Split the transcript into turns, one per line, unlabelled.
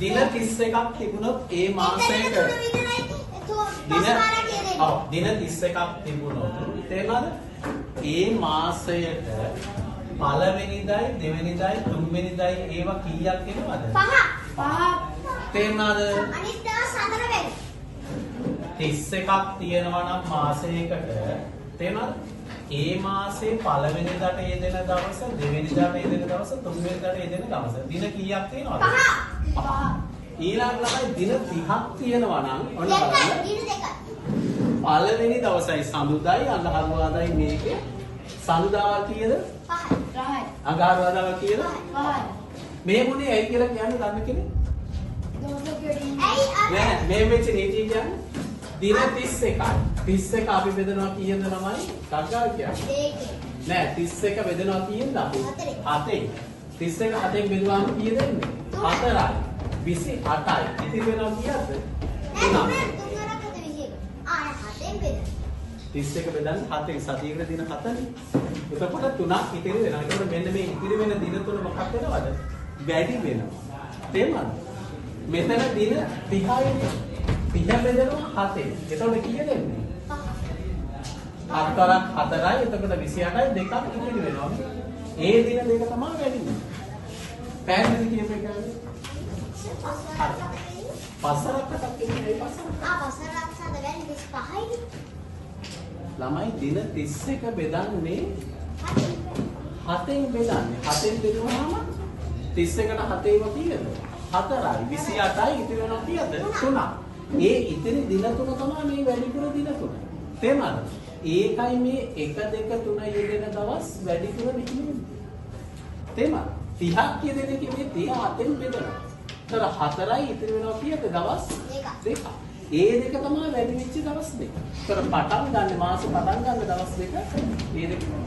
දින 31ක් තිබුණොත් ඒ මාසයක දින 31ක් තිබුණොත් තේරෙනවද? ඒ මාසයට පළවෙනිදයි දෙවෙනිදයි තුන්වෙනිදයි ඒවා කීයක් එනවද? 5. තේරෙනවද? අනිත් දවස් 4 වෙනි. 31ක් තියෙනවා නම් මාසයකට තේරෙනවද? ඒ මාසේ පළවෙනිදාට යෙදෙන දවස, දෙවෙනිදාට යෙදෙන දවස, තුන්වෙනිදාට යෙදෙන දවස. දින කීයක් තියෙනවද? 5. ඊළඟ ළමයි දින 30ක් තියෙනවා නම් ඔන්න බලන්න. දින 2ක්. පළවෙනි දවසයි සඳුදායි අඟහරුවාදායි මේකේ. සඳුදා කීයද? 5යි. අඟහරුවාදා කීයද? 5යි. මේ මොනේ ඇයි කියලා කියන්නේ දන්න කෙනෙක්? නෑ මේ වෙච්ච නීතිය කියන්නේ දින 31යි. 31 අපි බෙදනවා කීයද ළමයි? කග්ගා කියන්නේ. නෑ 31 බෙදනවා කීයද අපි? 7යි. 31 7ෙන් බෙදුවාම කීයද එන්නේ? 4යි. 28යි. ඉතින් වෙනවා කීයද? 3යි. 31 බෙදන්නේ 7යි. සතියකට දින 7නේ. එතකොට 3ක් ඉතිරි වෙනවා. ඒකට මෙන්න මේ ඉතිරි වෙන දින තුන මොකක් වෙනවද? වැඩි වෙනවා. තේරුණාද? මෙතන දින 30යි. 30 බෙදනවා 7යි. එතකොට කීයද එන්නේ? 4ක් 4යි. එතකොට 28යි දෙකක් ඉතිරි වෙනවා. ඒ දින දෙක තමයි වැඩි වෙන්නේ. පැහැදිලි කියපේ කියන්නේ? පස්සරක්කට කියන්නේ පස්සරක්. පස්සරක් සාද වැඩි 25යි. ළමයි දින 31 බෙදන්නේ 7ෙන් බෙදන්නේ. 7ෙන් බෙදුවාම 31ට 7ේම කීයද? 4යි. 28යි ඉතිරි වෙනවා කීයද? 3ක්. ඒ ඉතිරි දින තුන තමයි මේ වැඩිපුර දින තුන. තේරුණාද? ඒකයි මේ 1 2 3 යෙදෙන දවස් වැඩිපුර නිකුනේ. තේරුණාද? 30ක් යෙදෙන එකේ මේ 30 7ෙන් බෙදනවා. ඒතර 4යි ඉතිරි වෙනවා කීයද දවස්? 2ක්. ඒ දෙක තමයි වැඩි වෙච්ච දවස් දෙක. ඒතර පටන් ගන්න මාස පටන් ගන්න දවස් දෙක මේ දෙක